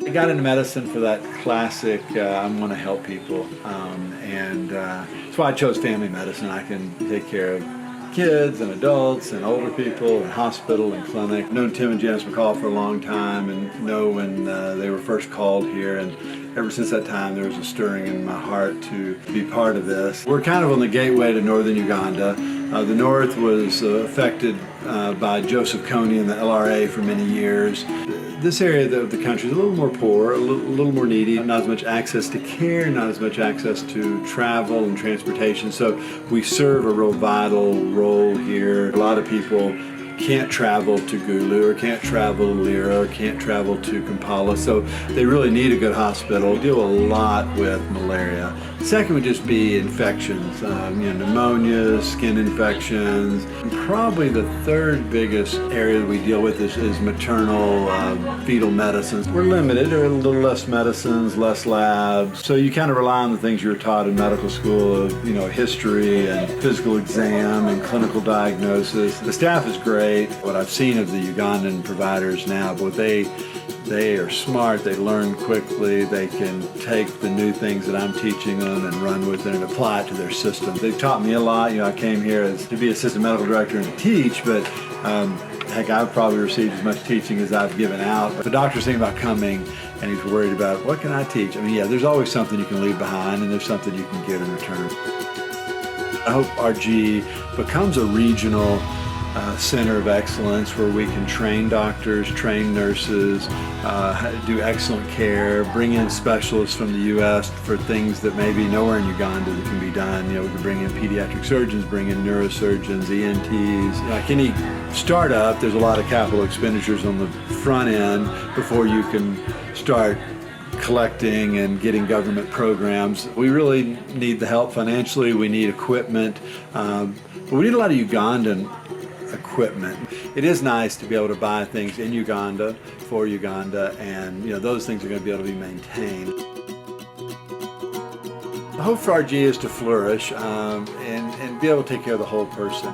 I got into medicine for that classic, I want to help people, and that's why I chose family medicine. I can take care of kids and adults and older people and hospital and clinic. I've known Tim and Janice McCall for a long time and know when they were first called here, and ever since that time there was a stirring in my heart to be part of this. We're kind of on the gateway to northern Uganda. The north was affected by Joseph Kony and the LRA for many years. This area of the country is a little more poor, a little more needy, not as much access to care, not as much access to travel and transportation. So we serve a real vital role here. A lot of people can't travel to Gulu or can't travel to Lira or can't travel to Kampala, so they really need a good hospital. We deal a lot with malaria. Second would just be infections, pneumonia, skin infections. And probably the third biggest area that we deal with is maternal fetal medicines. We're limited, there are a little less medicines, less labs, so you kind of rely on the things you were taught in medical school of, history and physical exam and clinical diagnosis. The staff is great. What I've seen of the Ugandan providers now, but they are smart, they learn quickly, they can take the new things that I'm teaching them and run with it and apply it to their system. They've taught me a lot. I came here to be assistant medical director and teach, but heck, I've probably received as much teaching as I've given out. But the doctor's thinking about coming and he's worried about, what can I teach? There's always something you can leave behind and there's something you can get in return. I hope RG becomes a regional center of excellence where we can train doctors, train nurses, do excellent care, bring in specialists from the U.S. for things that maybe nowhere in Uganda that can be done. We can bring in pediatric surgeons, bring in neurosurgeons, ENTs. Like any startup, there's a lot of capital expenditures on the front end before you can start collecting and getting government programs. We really need the help financially. We need equipment, but we need a lot of Ugandan equipment. It is nice to be able to buy things in Uganda for Uganda, and those things are going to be able to be maintained. The hope for RG is to flourish and be able to take care of the whole person.